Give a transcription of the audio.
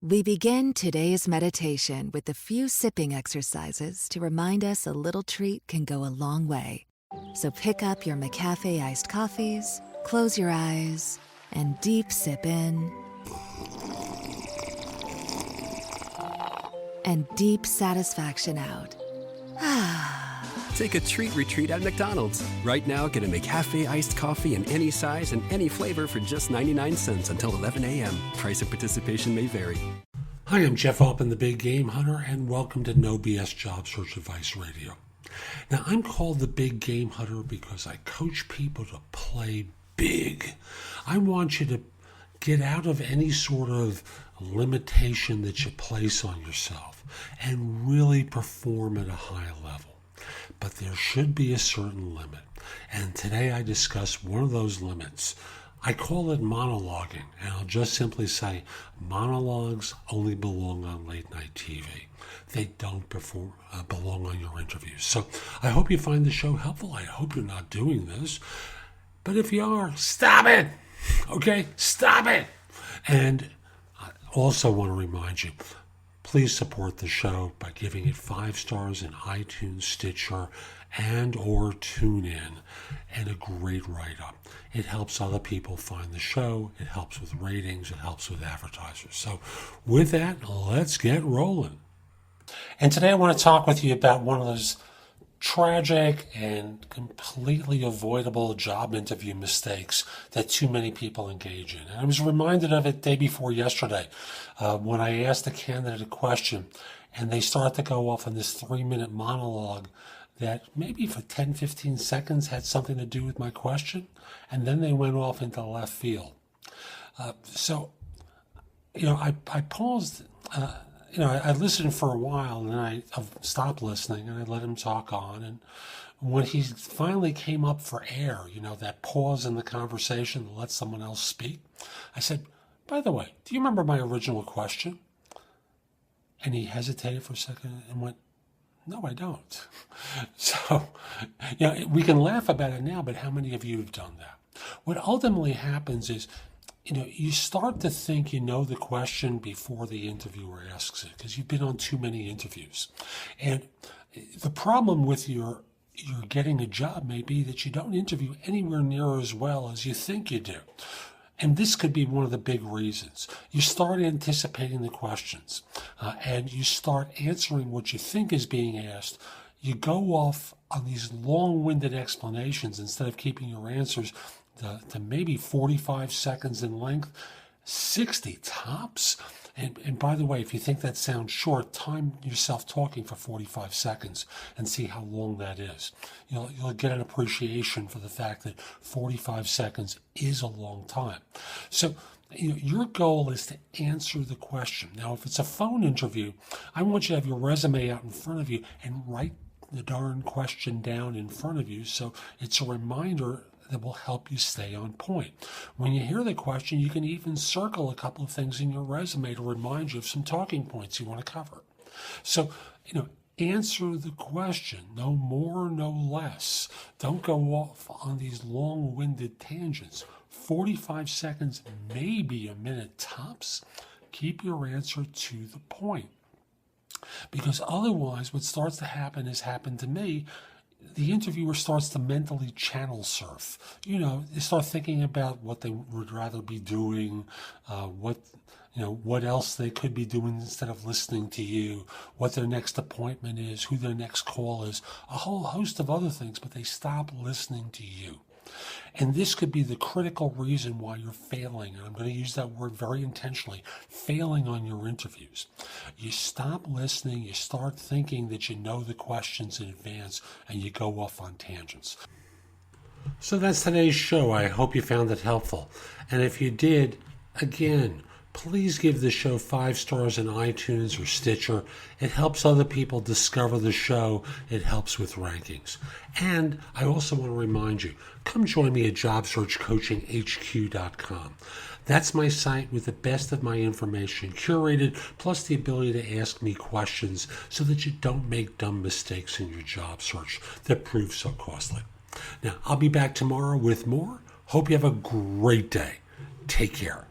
We begin today's meditation with a few sipping exercises to remind us a little treat can go a long way. So pick up your McCafe iced coffees, close your eyes, and deep sip in, and deep satisfaction out. Take a treat retreat at McDonald's. Right now, get a McCafe iced coffee in any size and any flavor for just 99 cents until 11 a.m. Price of participation may vary. Hi, I'm Jeff Altman, the Big Game Hunter, and welcome to No BS Job Search Advice Radio. Now, I'm called the Big Game Hunter because I coach people to play big. I want you to get out of any sort of limitation that you place on yourself and really perform at a high level. But there should be a certain limit. And today I discuss one of those limits. I call it monologuing, and I'll just simply say monologues only belong on late night TV. They don't belong on your interviews. So I hope you find the show helpful. I hope you're not doing this. But if you are, stop it. Okay? Stop it. And I also want to remind you, please support the show by giving it 5 stars in iTunes, Stitcher, and or TuneIn, and a great write-up. It helps other people find the show. It helps with ratings. It helps with advertisers. So with that, let's get rolling. And today I want to talk with you about one of those tragic and completely avoidable job interview mistakes that too many people engage in. And I was reminded of it day before yesterday when I asked a candidate a question and they started to go off on this 3-minute monologue that maybe for 10, 15 seconds had something to do with my question, and then they went off into left field. I paused. I listened for a while, and I stopped listening, and I let him talk on. And when he finally came up for air, that pause in the conversation to let someone else speak, I said, "By the way, do you remember my original question?" And he hesitated for a second and went, "No, I don't." So, we can laugh about it now, but how many of you have done that? What ultimately happens is, you start to think you know the question before the interviewer asks it because you've been on too many interviews. And the problem with your getting a job may be that you don't interview anywhere near as well as you think you do. And this could be one of the big reasons. You start anticipating the questions and you start answering what you think is being asked. You go off on these long-winded explanations instead of keeping your answers to maybe 45 seconds in length, 60 tops. And by the way, if you think that sounds short, time yourself talking for 45 seconds and see how long that is. You'll get an appreciation for the fact that 45 seconds is a long time. So your goal is to answer the question. Now, if it's a phone interview, I want you to have your resume out in front of you and write the darn question down in front of you so it's a reminder that will help you stay on point. When you hear the question, you can even circle a couple of things in your resume to remind you of some talking points you want to cover. So, answer the question, no more, no less. Don't go off on these long-winded tangents. 45 seconds, maybe a minute tops. Keep your answer to the point. Because otherwise, what starts to happen has happened to me. The interviewer starts to mentally channel surf. They start thinking about what they would rather be doing, what else they could be doing instead of listening to you, what their next appointment is, who their next call is, a whole host of other things, but they stop listening to you. And this could be the critical reason why you're failing, and I'm going to use that word very intentionally, failing on your interviews. You stop listening, you start thinking that you know the questions in advance, and you go off on tangents. So that's today's show. I hope you found it helpful. And if you did, again, please give the show 5 stars in iTunes or Stitcher. It helps other people discover the show. It helps with rankings. And I also want to remind you, come join me at JobSearch.Coaching.HQ.com. That's my site with the best of my information curated, plus the ability to ask me questions so that you don't make dumb mistakes in your job search that prove so costly. Now, I'll be back tomorrow with more. Hope you have a great day. Take care.